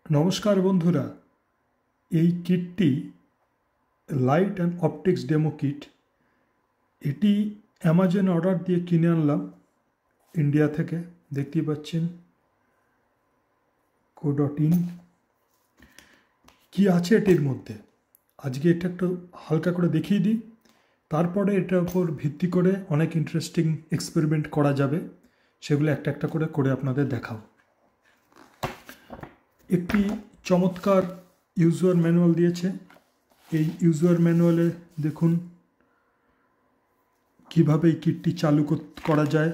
নমস্কার বন্ধুরা, এই কিটটি light and optics demo kit. এটি অ্যামাজন অর্ডার দিয়ে কিনে আনলাম ইন্ডিয়া থেকে। দেখতেই পাচ্ছেন co.in। কি আছে এটির মধ্যে আজকে এটা একটু হালকা করে দেখিয়ে দিই, তারপরে এটার উপর ভিত্তি করে অনেক ইন্টারেস্টিং এক্সপেরিমেন্ট করা যাবে, সেগুলো একটা একটা করে আপনাদের দেখাবো। একটি চমৎকার ইউজার ম্যানুয়াল দিয়েছে। এই ইউজার ম্যানুয়ালে দেখুন কিভাবে এই কিটটি চালু করা যায়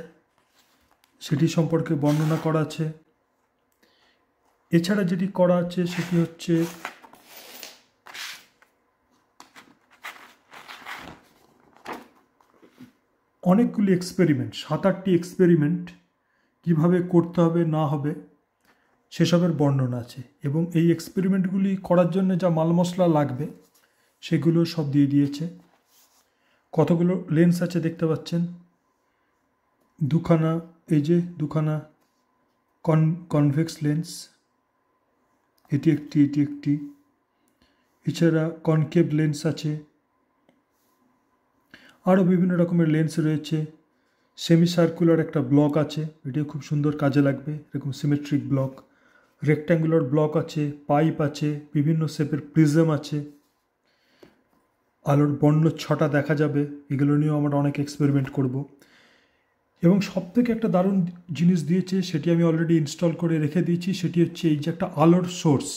সেটি সম্পর্কে বর্ণনা করা আছে। এছাড়া যেটি করা আছে সেটি হচ্ছে অনেকগুলি এক্সপেরিমেন্ট, 7-8টি এক্সপেরিমেন্ট কীভাবে করতে হবে না হবে সেসবের বর্ণনা আছে, এবং এই এক্সপেরিমেন্টগুলি করার জন্য যা মাল মশলা লাগবে সেগুলো সব দিয়ে দিয়েছে। কতগুলো লেন্স আছে দেখতে পাচ্ছেন, দুখানা, এই যে দুখানা কনভেক্স লেন্স, এটি একটি। এছাড়া কনকেভ লেন্স আছে, আরও বিভিন্ন রকমের লেন্স রয়েছে। সেমি সার্কুলার একটা ব্লক আছে, এটিও খুব সুন্দর কাজে লাগবে, এরকম সিমেট্রিক ব্লক। রেক্ট্যাঙ্গুলার ব্লক আছে, পাইপ আছে, বিভিন্ন শেপের প্রিজম আছে, আলোর বর্ণচ্ছটা দেখা যাবে। এগুলো নিয়েও আমরা অনেক এক্সপেরিমেন্ট করব। এবং সবথেকে একটা দারুণ জিনিস দিয়েছে, সেটি আমি অলরেডি ইনস্টল করে রেখে দিয়েছি। সেটি হচ্ছে এই যে একটা আলোর সোর্স।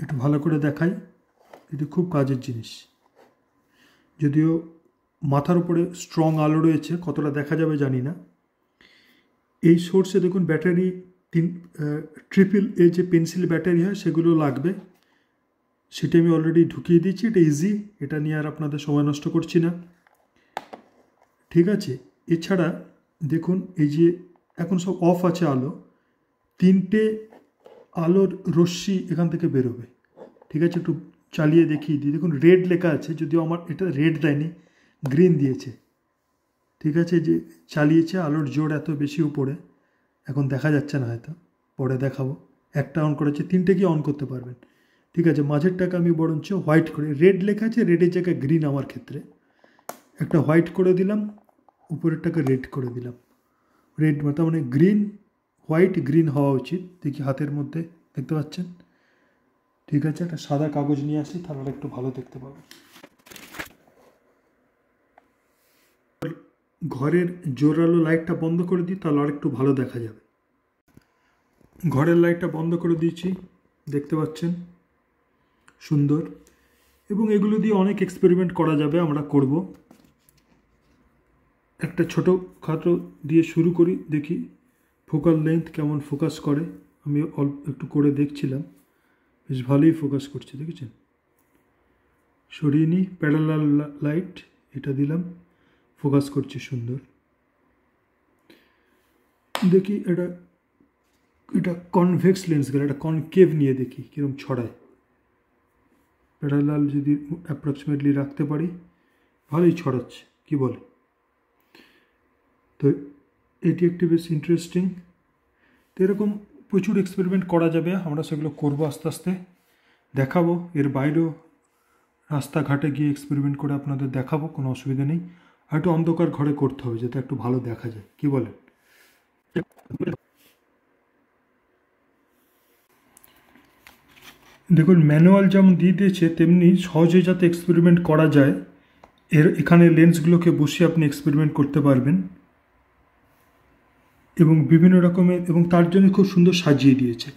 একটু ভালো করে দেখাই, এটি খুব কাজের জিনিস। যদিও মাথার উপরে স্ট্রং আলো রয়েছে, কতটা দেখা যাবে জানি না। এই সোর্সে দেখুন ব্যাটারি, ট্রিপল এ যে পেন্সিল ব্যাটারি হয় সেগুলো লাগবে, সেটা আমি অলরেডি ঢুকিয়ে দিয়েছি। এটা ইজি, এটা নিয়ে আর আপনাদের সময় নষ্ট করছি না, ঠিক আছে। এছাড়া দেখুন এই যে এখন সব অফ আছে আলো, 3টে আলোর রশ্মি এখান থেকে বেরোবে, ঠিক আছে। একটু চালিয়ে দেখিয়ে দিই, দেখুন রেড লেখা আছে, যদিও আমার এটা রেড দেয়নি, গ্রিন দিয়েছে, ঠিক আছে। যে চালিয়েছে, আলোর জোর এত বেশি উপরে, এখন দেখা যাচ্ছে না, হয়তো পরে দেখাবো। একটা অন করেছে, 3টে কি অন করতে পারবেন, ঠিক আছে। মাঝেরটাকে আমি বরঞ্চ হোয়াইট করে, রেড লেখা আছে, রেডের জায়গায় গ্রিন আমার ক্ষেত্রে, একটা হোয়াইট করে দিলাম, উপরেরটাকে রেড করে দিলাম। রেড মানে গ্রিন, হোয়াইট গ্রিন হওয়া উচিত। দেখি হাতের মধ্যে দেখতে পাচ্ছেন, ঠিক আছে। একটা সাদা কাগজ নিয়ে আসি, তাহলে একটু ভালো দেখতে পাবো। ঘরের জোরালো লাইটটা বন্ধ করে দিই, তাহলে আর একটু ভালো দেখা যাবে। ঘরের লাইটটা বন্ধ করে দিয়েছি, দেখতে পাচ্ছেন, সুন্দর। এবং এগুলো দিয়ে অনেক এক্সপেরিমেন্ট করা যাবে, আমরা করব। একটা ছোটো খাটো দিয়ে শুরু করি, দেখি ফোকাল লেন্থ কেমন ফোকাস করে। আমি অল্প একটু করে দেখছিলাম, বেশ ভালোই ফোকাস করছে, দেখেছেন। সরিয়ে নিই, প্যারালাল লাইট এটা দিলাম, ফোকাস করছে সুন্দর। দেখি এটা কনভেক্স লেন্স গেলে, এটা কনকেভ নিয়ে দেখি কীরকম ছড়ায়। প্যারালাল যদি অ্যাপ্রক্সিমেটলি রাখতে পারি, ভালোই ছড়াচ্ছে, কি বলে। তো এটি একটি বেশ ইন্টারেস্টিং। তো এরকম প্রচুর এক্সপেরিমেন্ট করা যাবে, আমরা সেগুলো করবো আস্তে আস্তে, দেখাবো। এর বাইরেও রাস্তাঘাটে গিয়ে এক্সপেরিমেন্ট করে আপনাদের দেখাবো, কোনো অসুবিধা নেই। হয়তো অন্ধকার ঘরে করতে হবে, যাতে একটু ভালো দেখা যায়, কি বলেন। দেখুন ম্যানুয়াল যেমন দিয়ে দিয়েছে, তেমনি সহজে যাতে এক্সপেরিমেন্ট করা যায়, এখানে লেন্সগুলোকে বসিয়ে আপনি এক্সপেরিমেন্ট করতে পারবেন, এবং বিভিন্ন রকমের, এবং তার জন্য খুব সুন্দর সাজিয়ে দিয়েছে।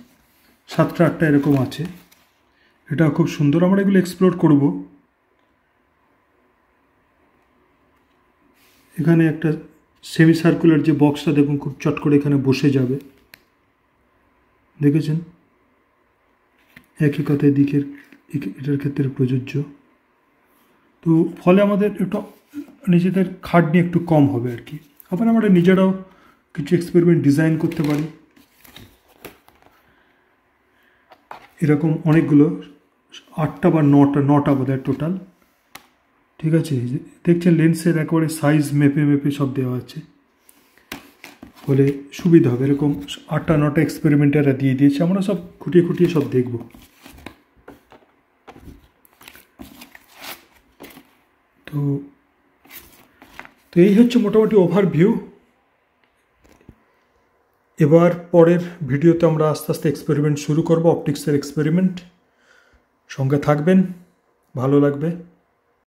7টা 8টা এরকম আছে, এটা খুব সুন্দর। আমরা এগুলো এক্সপ্লোর করব। এখানে একটা সেমি সার্কুলার যে বক্সটা দেখুন, খুব চট করে এখানে বসে যাবে, দেখেছেন। একই কথায় দিকের এটার ক্ষেত্রে প্রযোজ্য। তো ফলে আমাদের একটু নিজেদের খাটনি একটু কম হবে আর কি। আবার আমরা নিজেরাও কিছু এক্সপেরিমেন্ট ডিজাইন করতে পারি। এরকম অনেকগুলো, 8টা বা 9টা বোধহয় টোটাল, ঠিক আছে। দেখছেন লেন্সের একেবারে সাইজ মেপে সব দেওয়া আছে। হলে সুবিধা হবে। এরকম 8টা-9টা এক্সপেরিমেন্ট এরা দিয়ে দিয়েছে, আমরা সব খুঁটিয়ে খুঁটিয়ে সব দেখব। তো তো এই হচ্ছে মোটামুটি ওভারভিউ। এবার পরের ভিডিওতে আমরা আস্তে আস্তে এক্সপেরিমেন্ট শুরু করব, অপটিক্সের এক্সপেরিমেন্ট। সঙ্গে থাকবেন, ভালো লাগবে।